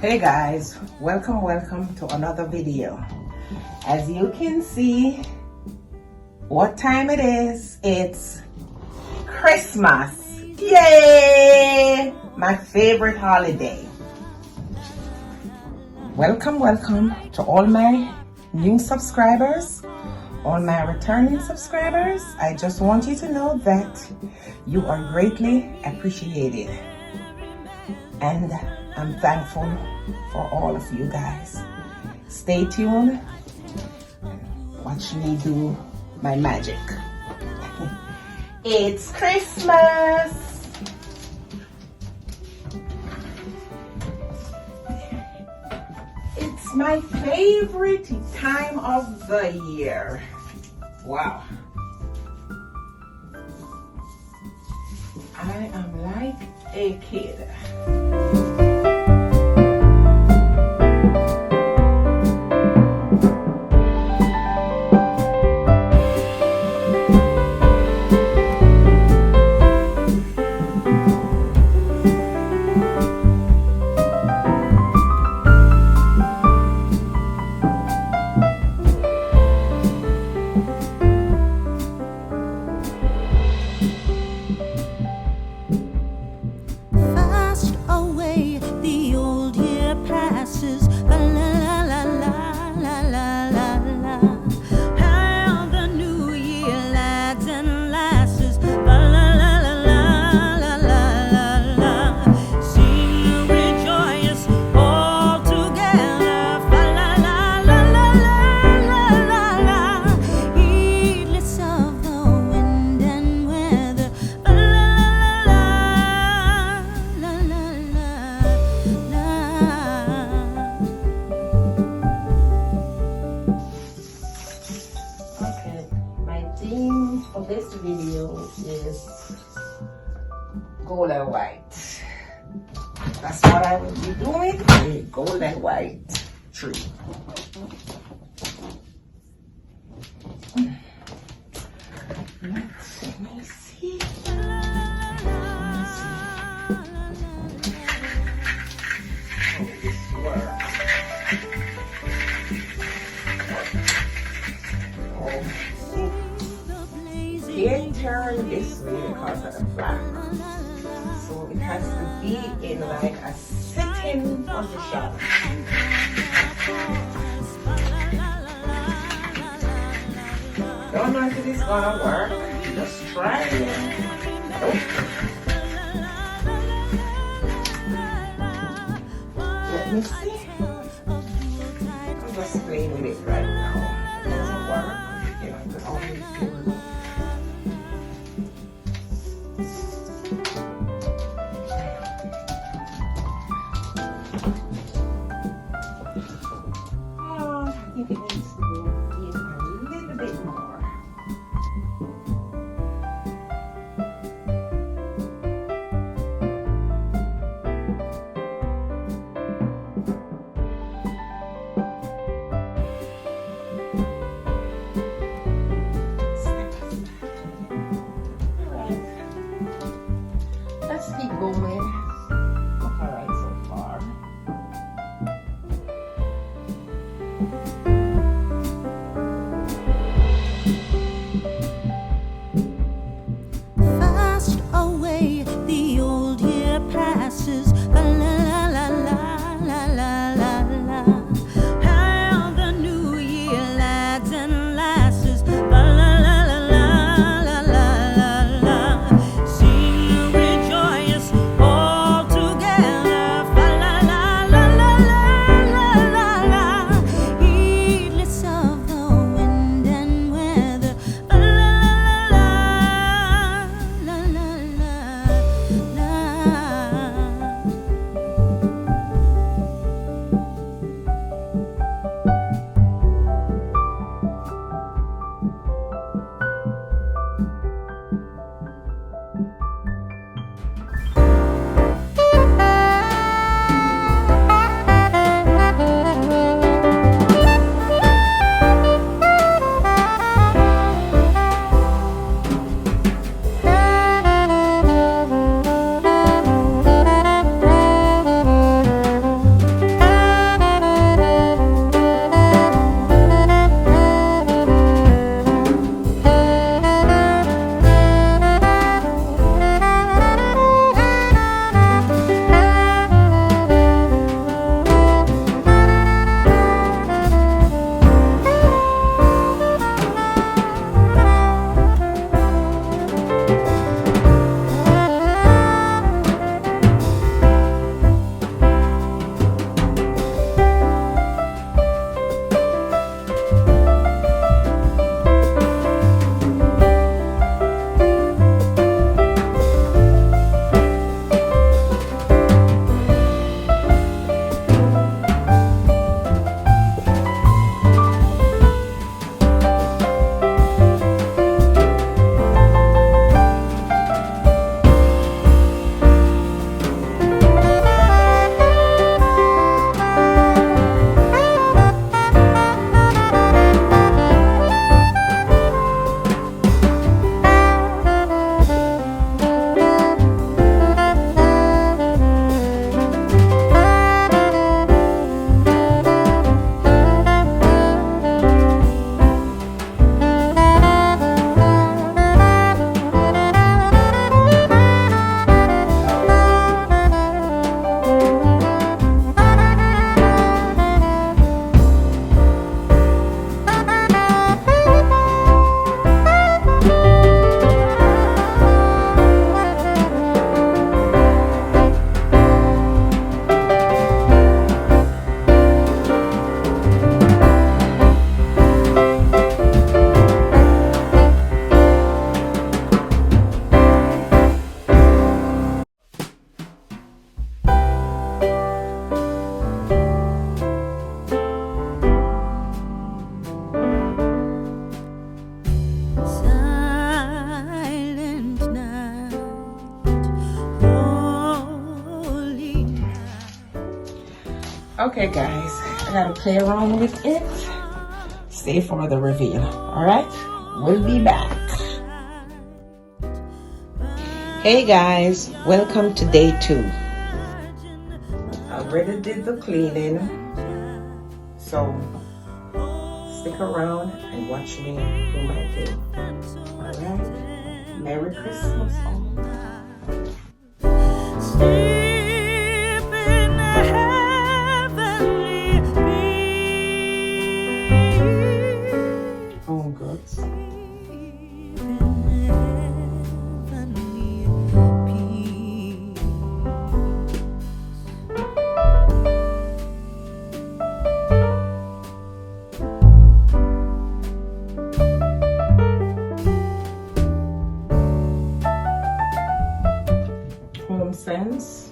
Hey guys, welcome to another video. As you can see what time it is, it's Christmas. Yay! My favorite holiday. Welcome to all my new subscribers, all my returning subscribers. I just want you to know that you are greatly appreciated. And I'm thankful for all of you guys. Stay tuned. Watch me do my magic. It's Christmas. It's my favorite time of the year. Wow. I am like a kid. For this video is gold and white. That's what I will be doing, a gold and white tree. Let me see. How this works. Can't turn this way because of the flat. So it has to be in like a sitting position. Don't know if it's gonna work. Just try it. Let me see. I'm just playing with it right now. It doesn't work. You know, you can always do it. I think it needs to go in a little bit more. Okay guys, I gotta play around with it. Stay for the reveal. Alright, we'll be back. Hey guys, welcome to day 2. I already did the cleaning, so stick around and watch me do my thing. Alright, Merry Christmas all. Home goods. Home Sense.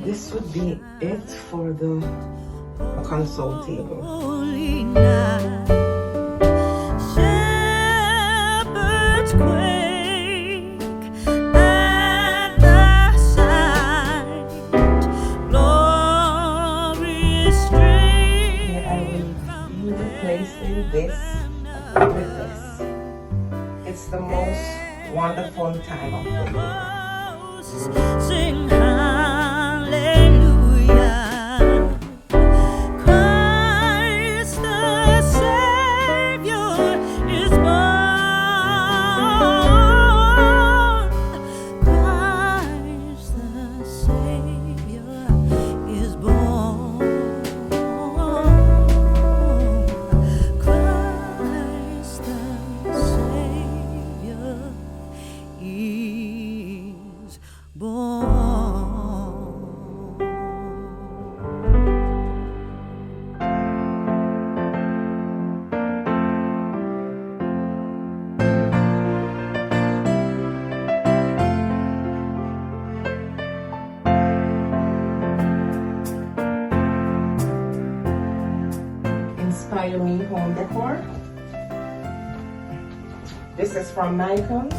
This would be it for the console table. Shepherds quake at the sight, glorious strength. I will be replacing this with this. It's the most wonderful time of the year. Sing hallelujah, Christ the Savior is born. Christ the Savior is born. Christ the Savior is born. Inspire Me Home Decor. This is from Michaels.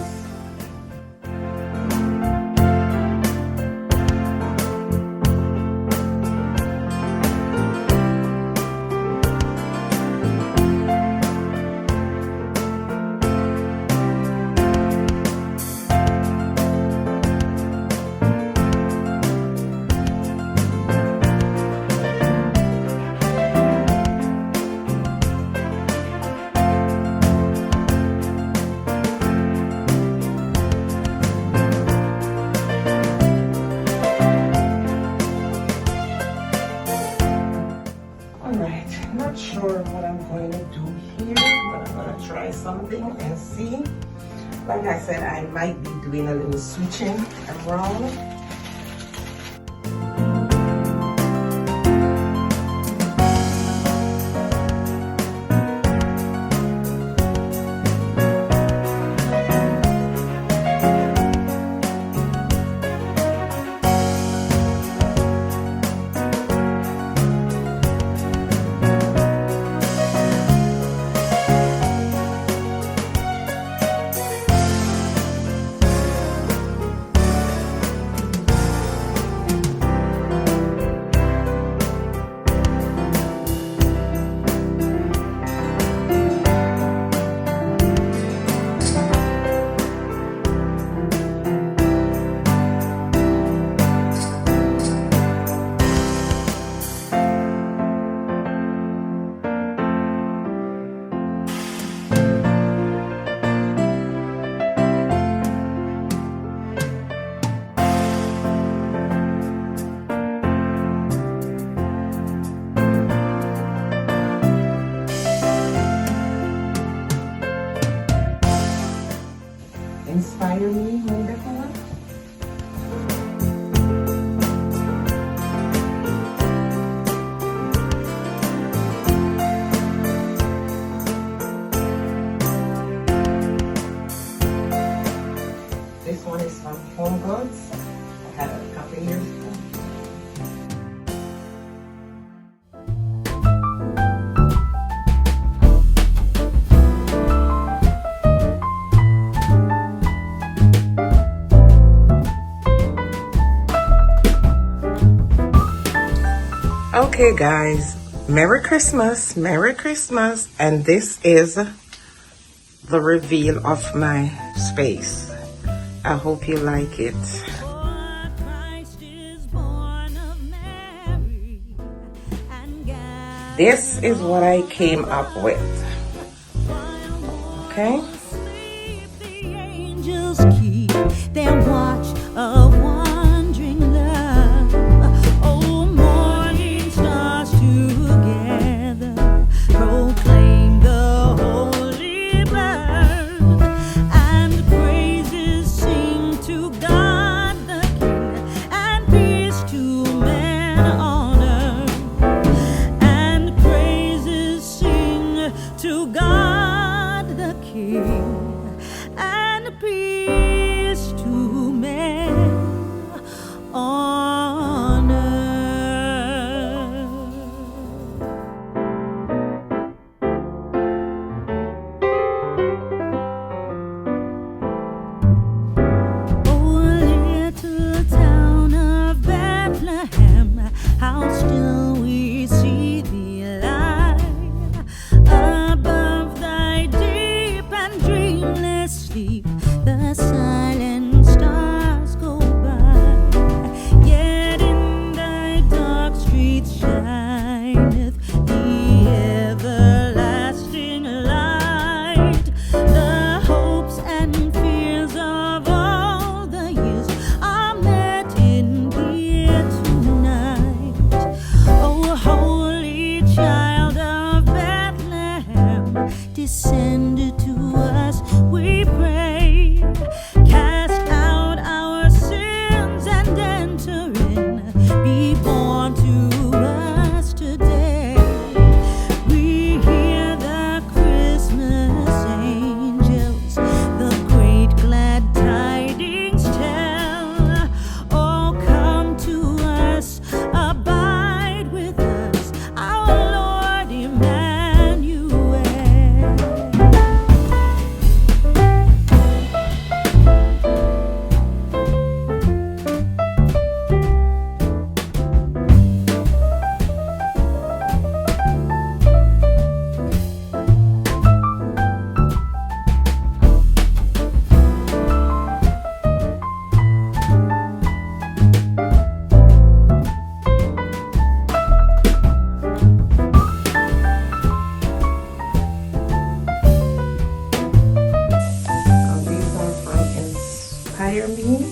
Not sure what I'm going to do here, but I'm going to try something and see. Like I said, I might be doing a little switching around. goods. I had a couple years ago. Okay guys, Merry Christmas, and this is the reveal of my space. I hope you like it. This is what I came up with. Okay?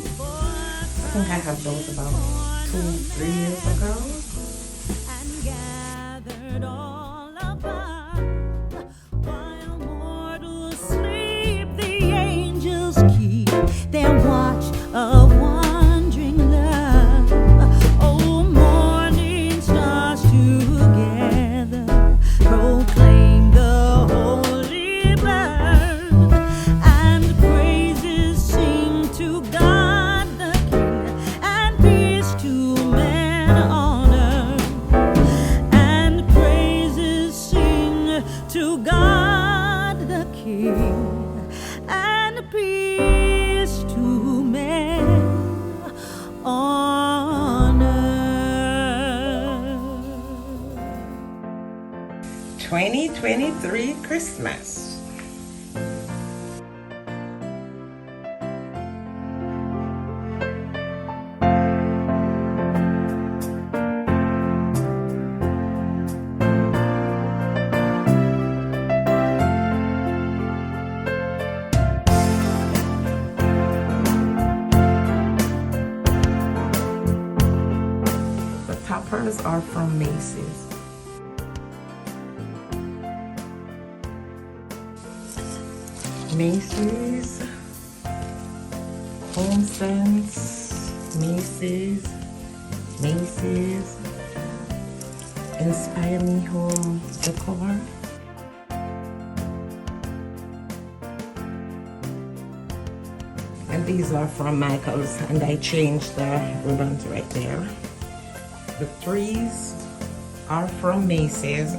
I think I have those about 2-3 years ago. King, and peace to men on earth. 2023 Christmas. Toppers are from Macy's. Macy's, HomeSense, Macy's, Inspire Me Home Decor. And these are from Michael's, and I changed the ribbons right there. The 3s are from Macy's.